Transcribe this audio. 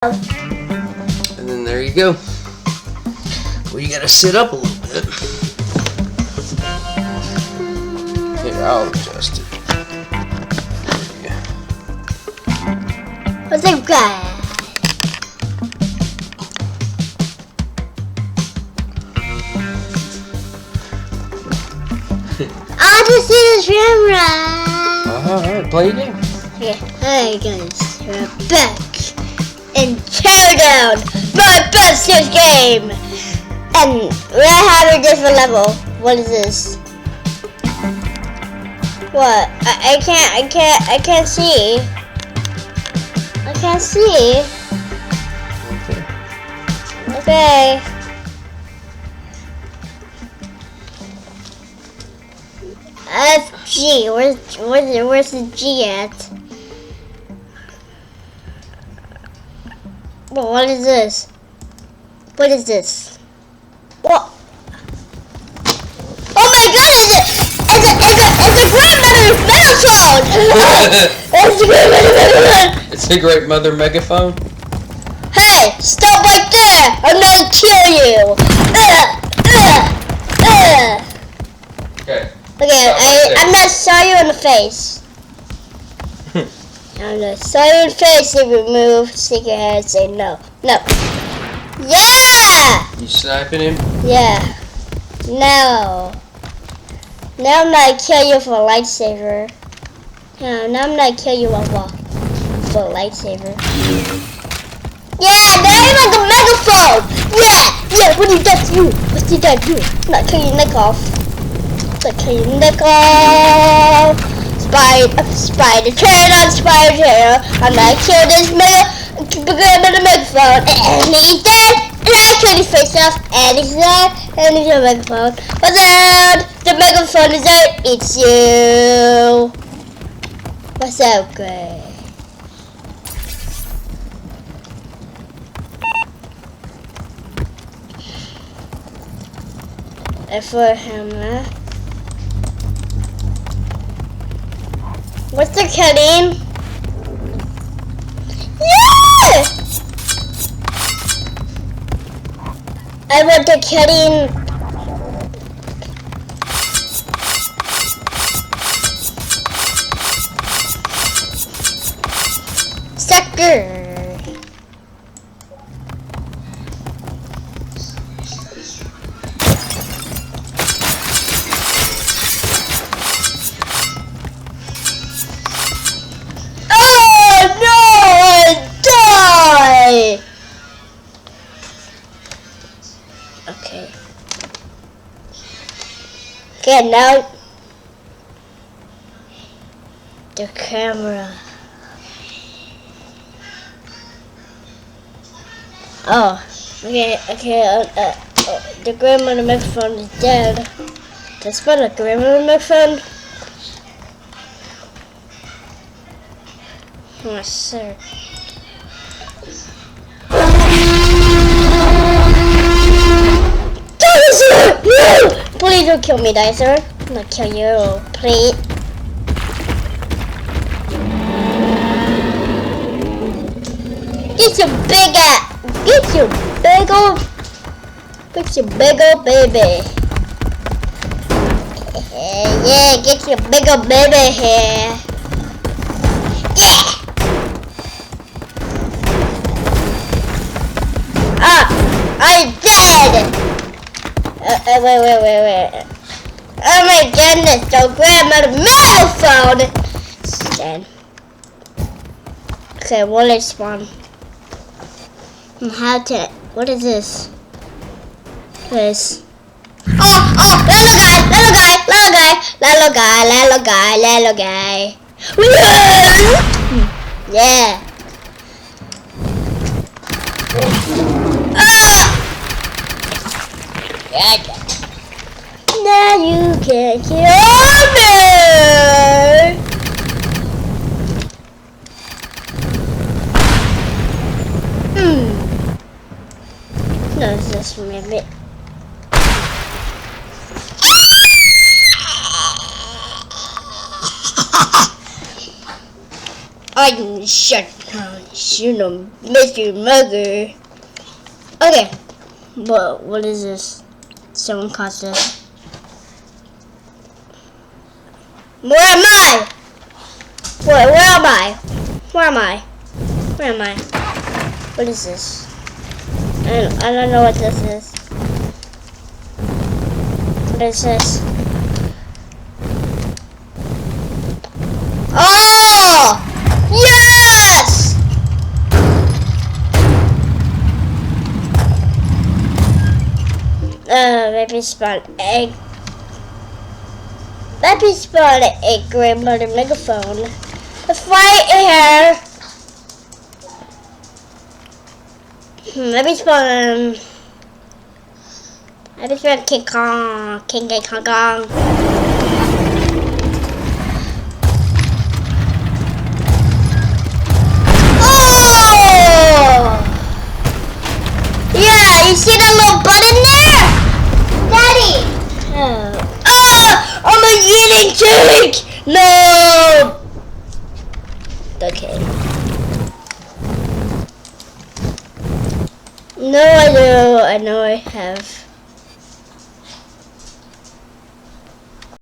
And then there you go. Well, you gotta sit up a little bit. Here, I'll adjust it. There you go. What's up, guys? I want to see this camera. Alright, play your game. Okay, hi guys, we're back in Teardown, my bestest game. And we're having a different level. What is this? What? I can't see. I can't see. Okay. FG, where's the G at? Well, what is this? What is this? What? Oh my god, it's a grandmother's megaphone! It's a great mother megaphone. Hey, stop right there! I'm gonna kill you! Okay. Okay, I'm gonna saw you in the face. I'm gonna saw you in the face if you move, stick your head, say no. No. Yeah! You sniping him? Yeah. No. Now I'm gonna kill you for a lightsaber. No, now I'm gonna kill you for a lightsaber. Yeah, now you're like a megaphone! Yeah, what did that do? What did that do? I'm not kill your neck off. I'm not kill your neck off. Spider tail. I'm gonna kill this megaphone. And he's dead. And I kill his face off. And he's dead. And he's a megaphone. What's up? The megaphone is out. It's you. What's up, Gray? And for him, what's the cutting? Yeah! I want the cutting. Sucker. Okay, now the camera. Oh, okay. The grandmother microphone is dead. That's not a grandmother microphone. Oh, sir. Dinosaur! No! Please don't kill me, dinosaur. I'm gonna kill you, please. Get your big old baby. Yeah, get your big old baby here. Yeah! I'm dead! Wait. Oh my goodness, don't grab my megaphone! Stand. Okay, will it spawn? How to... What is this? This. Oh! Little guy! Yeah! Now you can kill me! No, it's just maybe. I should have missed your mother. Okay, but what is this? Someone caused this. Where am I? Where am I? Where am I? Where am I? What is this? I don't know what this is. What is this? Oh! Yes! Maybe spawn egg. Maybe spawn a grandmother megaphone. It's right here. Maybe spawn. Maybe spawn King Kong. King Kong. Oh! Yeah, you see that little button there? Daddy! Oh. Ah! I'm a eating chick! No! Okay. No, I know I have.